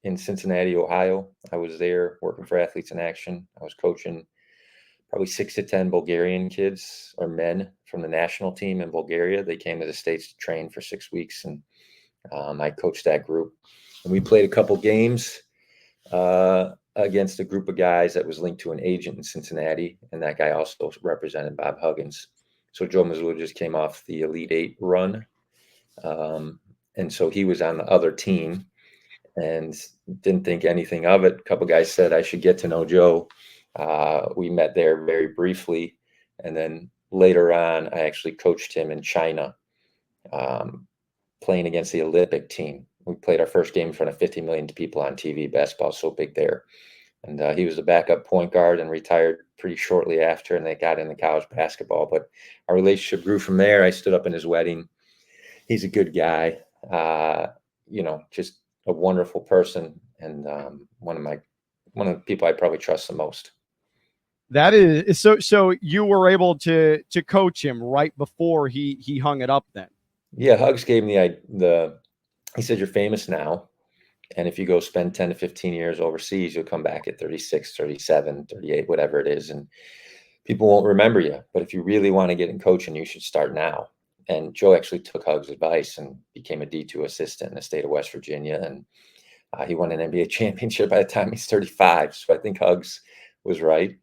in Cincinnati, Ohio. I was there working for Athletes in Action. I was coaching probably 6 to 10 Bulgarian kids or men from the national team in Bulgaria. They came to the States to train for 6 weeks, and I coached that group. And we played a couple games against a group of guys that was linked to an agent in Cincinnati, and that guy also represented Bob Huggins. So Joe Mazzulla just came off the Elite Eight run, and so he was on the other team and didn't think anything of it. A couple guys said I should get to know Joe. We met there very briefly, and then later on, I actually coached him in China, playing against the Olympic team. We played our first game in front of 50 million people on TV. Basketball so big there. And he was the backup point guard and retired pretty shortly after, and they got into college basketball. But our relationship grew from there. I stood up in his wedding. He's a good guy, just a wonderful person, and one of the people I probably trust the most. That is so you were able to coach him right before he hung it up then. Yeah, Hugs gave me he said, you're famous now, and if you go spend 10 to 15 years overseas, you'll come back at 36, 37, 38, whatever it is, and people won't remember you. But if you really want to get in coaching, you should start now. And Joe actually took Hugs' advice and became a D2 assistant in the state of West Virginia, and he won an NBA championship by the time he's 35. So I think Hugs was right.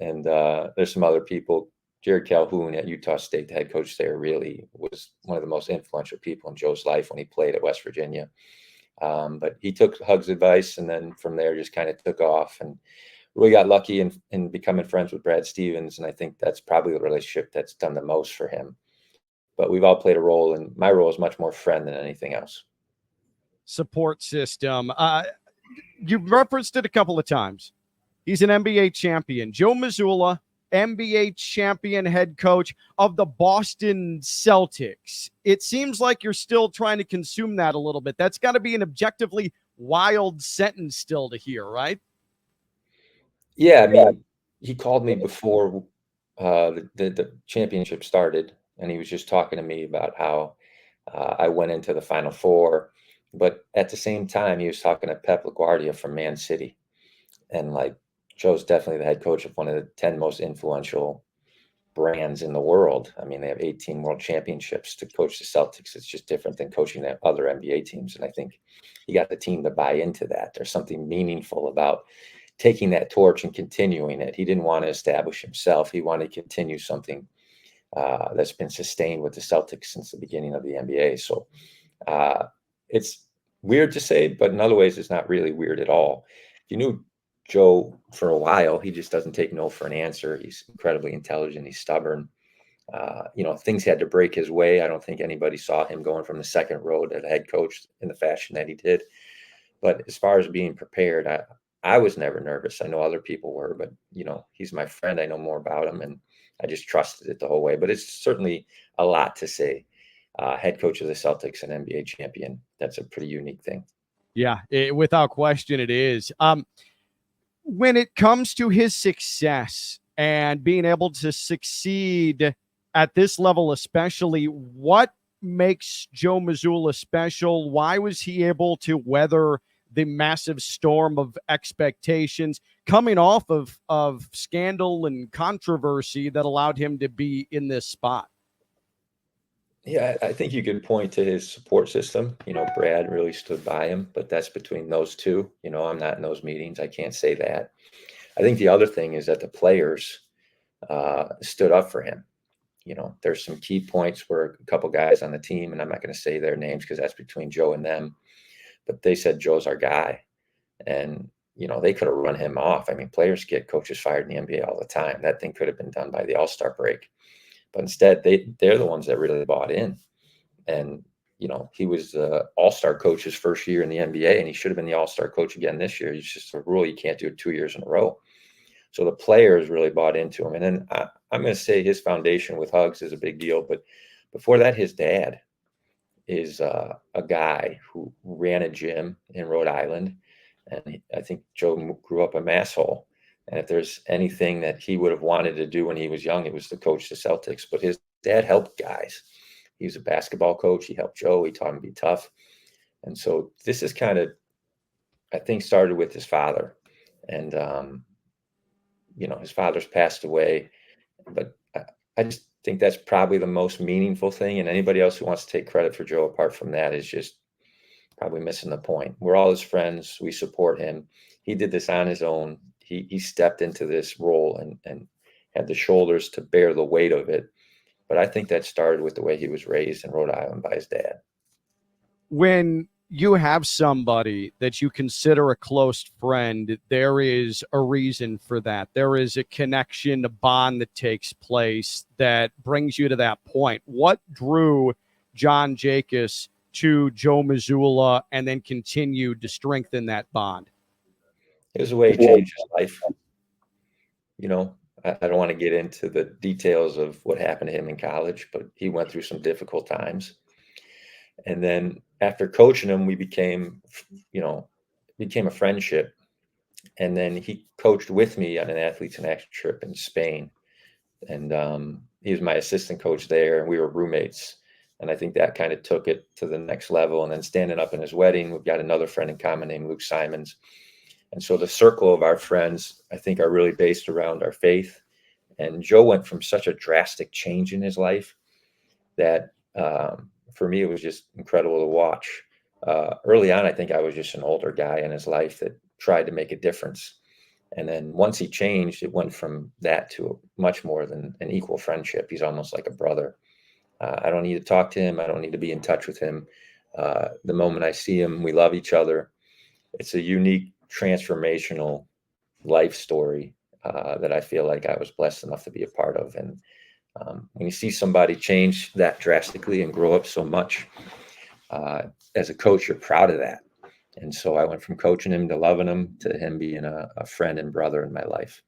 And there's some other people. Jared Calhoun at Utah State, the head coach there, really was one of the most influential people in Joe's life when he played at West Virginia. But he took Hugs' advice, and then from there just kind of took off and really got lucky in becoming friends with Brad Stevens. And I think that's probably the relationship that's done the most for him. But we've all played a role, and my role is much more friend than anything else. Support system. You've referenced it a couple of times. He's an NBA champion. Joe Mazzulla, NBA champion head coach of the Boston Celtics. It seems like you're still trying to consume that a little bit. That's got to be an objectively wild sentence still to hear, right? Yeah, I mean, he called me before the championship started, and he was just talking to me about how I went into the Final Four. But at the same time, he was talking to Pep LaGuardia from Man City. And Joe's definitely the head coach of one of the 10 most influential brands in the world. I mean, they have 18 world championships. To coach the Celtics, it's just different than coaching the other NBA teams. And I think he got the team to buy into that. There's something meaningful about taking that torch and continuing it. He didn't want to establish himself. He wanted to continue something that's been sustained with the Celtics since the beginning of the NBA. So it's weird to say, but in other ways, it's not really weird at all. If you knew Joe for a while, he just doesn't take no for an answer. He's incredibly intelligent. He's stubborn. Things had to break his way. I don't think anybody saw him going from the second row to the head coach in the fashion that he did. But as far as being prepared, I was never nervous. I know other people were, but he's my friend. I know more about him, and I just trusted it the whole way. But it's certainly a lot to say. Head coach of the Celtics and NBA champion. That's a pretty unique thing. Yeah, without question, it is. When it comes to his success and being able to succeed at this level, especially, what makes Joe Mazzulla special? Why was he able to weather the massive storm of expectations coming off of scandal and controversy that allowed him to be in this spot? Yeah, I think you could point to his support system. Brad really stood by him, but that's between those two. I'm not in those meetings. I can't say that. I think the other thing is that the players stood up for him. There's some key points where a couple guys on the team, and I'm not going to say their names because that's between Joe and them, but they said, Joe's our guy. And, they could have run him off. I mean, players get coaches fired in the NBA all the time. That thing could have been done by the All-Star break. But instead, they're the ones that really bought in. And, he was the All-Star coach his first year in the NBA, and he should have been the All-Star coach again this year. It's just a rule. You can't do it 2 years in a row. So the players really bought into him. And then I'm going to say his foundation with Hugs is a big deal. But before that, his dad is a guy who ran a gym in Rhode Island. And I think Joe grew up a masshole. And if there's anything that he would have wanted to do when he was young, it was to coach the Celtics. But his dad helped guys. He was a basketball coach. He helped Joe. He taught him to be tough. And so this is kind of I think started with his father, and his father's passed away, but I just think that's probably the most meaningful thing. And anybody else who wants to take credit for Joe apart from that is just probably missing the point. We're all his friends. We support him. He did this on his own. He stepped into this role and had the shoulders to bear the weight of it. But I think that started with the way he was raised in Rhode Island by his dad. When you have somebody that you consider a close friend, there is a reason for that. There is a connection, a bond that takes place that brings you to that point. What drew John Jakus to Joe Mazzulla and then continued to strengthen that bond? It was the way he changed his life. I don't want to get into the details of what happened to him in college, but he went through some difficult times. And then after coaching him, we became a friendship. And then he coached with me on an athletes in action trip in Spain. And he was my assistant coach there, and we were roommates. And I think that kind of took it to the next level. And then standing up in his wedding, we've got another friend in common named Luke Simons. And so the circle of our friends, I think, are really based around our faith. And Joe went from such a drastic change in his life that for me, it was just incredible to watch. Early on, I think I was just an older guy in his life that tried to make a difference. And then once he changed, it went from that to much more than an equal friendship. He's almost like a brother. I don't need to talk to him. I don't need to be in touch with him. The moment I see him, we love each other. It's a unique, transformational life story that I feel like I was blessed enough to be a part of. And when you see somebody change that drastically and grow up so much, as a coach, you're proud of that. And so I went from coaching him to loving him to him being a friend and brother in my life.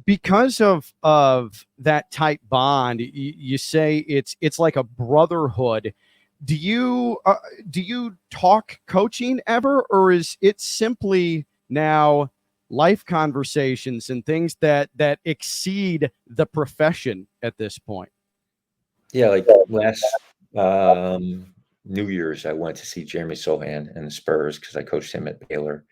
Because of that tight bond, you say it's like a brotherhood. Do you talk coaching ever, or is it simply now life conversations and things that exceed the profession at this point? Yeah, like last New Year's, I went to see Jeremy Sohan and the Spurs because I coached him at Baylor,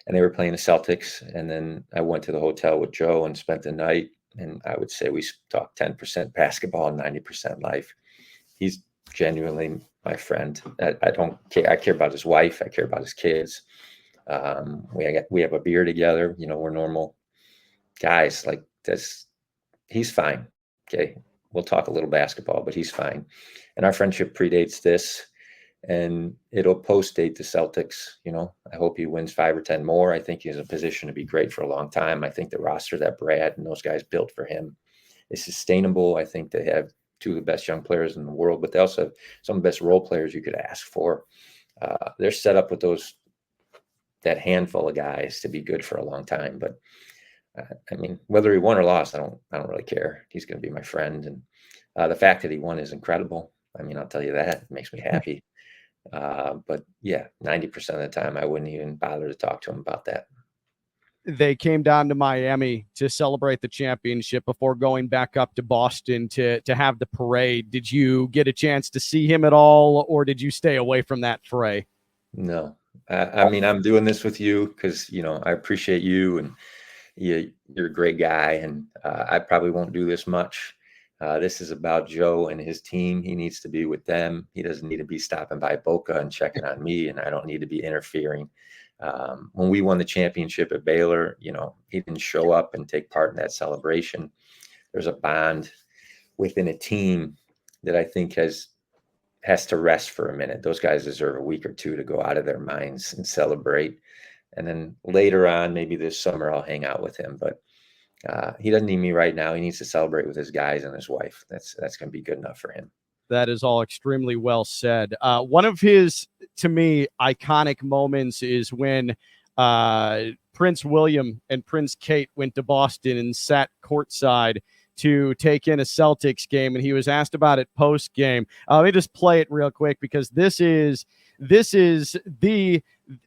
and they were playing the Celtics. And then I went to the hotel with Joe and spent the night. And I would say we talked 10% basketball and 90% life. He's genuinely my friend. I don't care. I care about his wife. I care about his kids. We have a beer together. We're normal guys. Like this. He's fine. Okay. We'll talk a little basketball, but he's fine. And our friendship predates this, and it'll post-date the Celtics. I hope he wins 5 or 10 more. I think he's in a position to be great for a long time. I think the roster that Brad and those guys built for him is sustainable. I think they have 2 of the best young players in the world, but they also have some of the best role players you could ask for. They're set up with that handful of guys to be good for a long time. But whether he won or lost, I don't really care. He's going to be my friend, and the fact that he won is incredible. I'll tell you that. It makes me happy. But yeah, 90% of the time, I wouldn't even bother to talk to him about that. They came down to Miami to celebrate the championship before going back up to Boston to have the parade. Did you get a chance to see him at all, or did you stay away from that fray? No. I'm doing this with you because, I appreciate you, and you're a great guy, and I probably won't do this much. This is about Joe and his team. He needs to be with them. He doesn't need to be stopping by Boca and checking on me, and I don't need to be interfering. When we won the championship at Baylor, he didn't show up and take part in that celebration. There's a bond within a team that I think has to rest for a minute. Those guys deserve a week or 2 to go out of their minds and celebrate. And then later on, maybe this summer, I'll hang out with him. But he doesn't need me right now. He needs to celebrate with his guys and his wife. That's going to be good enough for him. That is all extremely well said. One of his, to me, iconic moments is when Prince William and Prince Kate went to Boston and sat courtside to take in a Celtics game, and he was asked about it post game. Let me just play it real quick because this is the,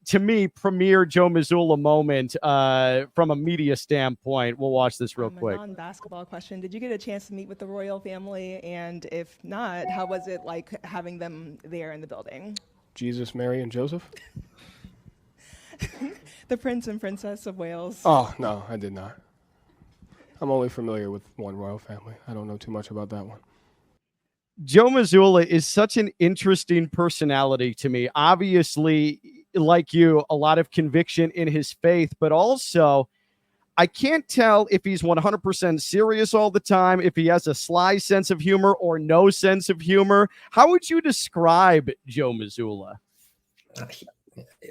to me, premier Joe Mazzulla moment from a media standpoint. We'll watch this real quick. A non-basketball question. Did you get a chance to meet with the royal family? And if not, how was it like having them there in the building? Jesus, Mary, and Joseph? the Prince and Princess of Wales? Oh, no, I did not. I'm only familiar with one royal family. I don't know too much about that one. Joe Mazzulla is such an interesting personality to me. Obviously, like you, a lot of conviction in his faith, but also I can't tell if he's 100% serious all the time, if he has a sly sense of humor or no sense of humor. How would you describe Joe Mazzulla?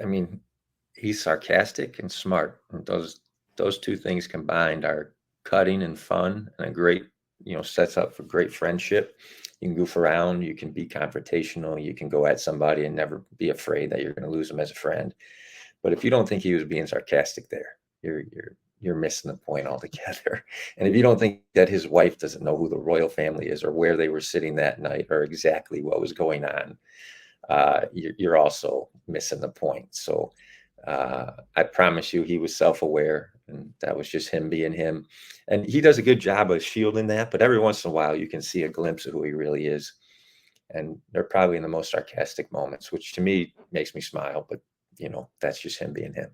I mean, he's sarcastic and smart. And those two things combined are cutting and fun, and a great, sets up for great friendship. You can goof around, you can be confrontational, you can go at somebody and never be afraid that you're going to lose them as a friend. But if you don't think he was being sarcastic there, you're missing the point altogether. And if you don't think that his wife doesn't know who the royal family is or where they were sitting that night or exactly what was going on, you're also missing the point. So I promise you, he was self-aware, and that was just him being him. And he does a good job of shielding that, but every once in a while you can see a glimpse of who he really is. And they're probably in the most sarcastic moments, which to me makes me smile, but that's just him being him.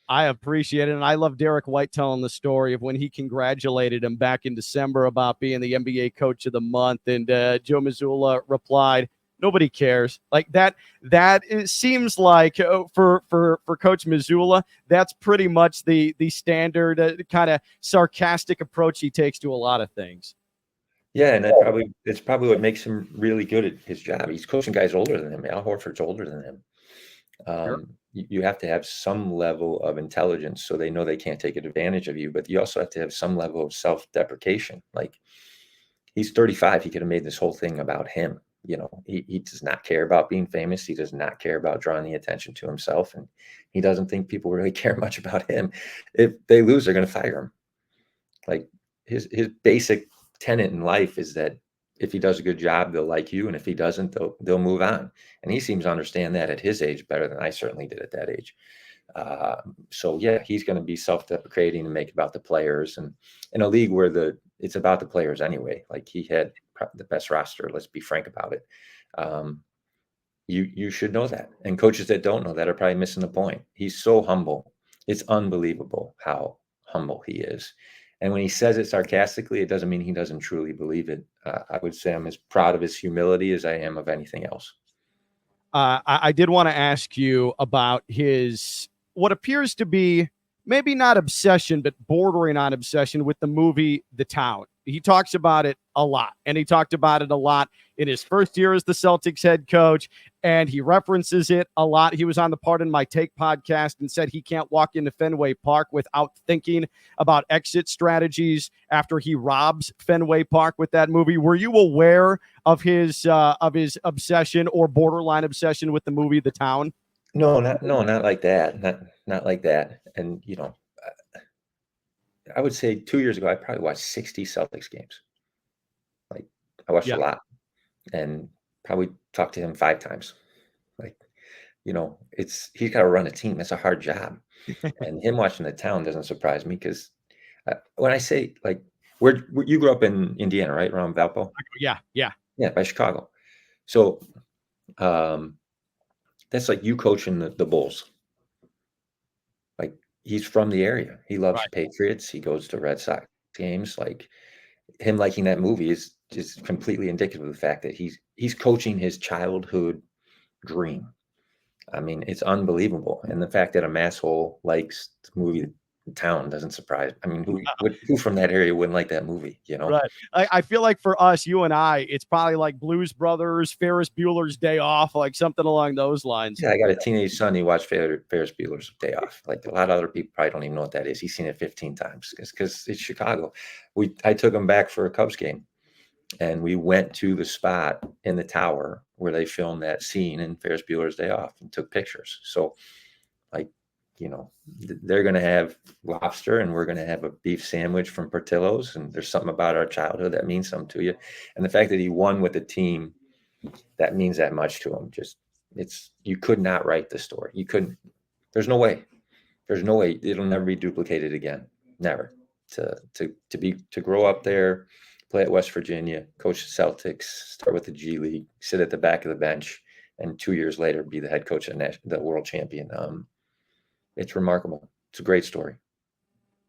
I appreciate it. And I love Derek White telling the story of when he congratulated him back in December about being the NBA Coach of the Month. And Joe Mazzulla replied, "Nobody cares." Like that it seems like for Coach Mazzulla, that's pretty much the standard kind of sarcastic approach he takes to a lot of things. Yeah, and it's probably what makes him really good at his job. He's coaching guys older than him. Al Horford's older than him. Sure. You have to have some level of intelligence so they know they can't take advantage of you, but you also have to have some level of self-deprecation. Like, he's 35. He could have made this whole thing about him. He does not care about being famous. He does not care about drawing the attention to himself. And he doesn't think people really care much about him. If they lose, they're going to fire him. Like, his basic tenet in life is that if he does a good job, they'll like you. And if he doesn't, they'll move on. And he seems to understand that at his age better than I certainly did at that age. So yeah, he's going to be self-deprecating and make about the players, and in a league where it's about the players anyway. Like, he had the best roster. Let's be frank about it. You should know that. And coaches that don't know that are probably missing the point. He's so humble. It's unbelievable how humble he is. And when he says it sarcastically, it doesn't mean he doesn't truly believe it. I would say I'm as proud of his humility as I am of anything else. I did want to ask you about his, what appears to be maybe not obsession, but bordering on obsession with the movie The Town. He talks about it a lot, and he talked about it a lot in his first year as the Celtics head coach, and he references it a lot. He was on the Pardon My Take podcast and said he can't walk into Fenway Park without thinking about exit strategies after he robs Fenway Park with that movie. Were you aware of his obsession or borderline obsession with the movie The Town? No, not like that. Not like that. And I would say 2 years ago, I probably watched 60 Celtics games. Like, I watched a lot, and probably talked to him 5 times. Like, he's got to run a team. That's a hard job. And him watching The Town doesn't surprise me, because when I say, like, where you grew up in Indiana, right? Around Valpo? Yeah, by Chicago. So that's like you coaching the Bulls. Like, he's from the area. He loves the Patriots. He goes to Red Sox games. Like, him liking that movie is just completely indicative of the fact that he's coaching his childhood dream. I mean, it's unbelievable. And the fact that a masshole likes the movie The Town doesn't surprise me. I mean, who from that area wouldn't like that movie, Right. I feel like for us, you and I, it's probably like Blues Brothers, Ferris Bueller's Day Off, like something along those lines. Yeah, I got a teenage son. He watched Ferris Bueller's Day Off. Like, a lot of other people probably don't even know what that is. He's seen it 15 times because it's Chicago. I took him back for a Cubs game, and we went to the spot in the tower where they filmed that scene in Ferris Bueller's Day Off and took pictures. So, like, they're going to have lobster, and we're going to have a beef sandwich from Portillo's. And there's something about our childhood that means something to you. And the fact that he won with the team, that means that much to him. You could not write the story. You couldn't. There's no way. It'll never be duplicated again. Never. To grow up there, play at West Virginia, coach the Celtics, start with the G League, sit at the back of the bench, and 2 years later be the head coach of the world champion. It's remarkable. It's a great story.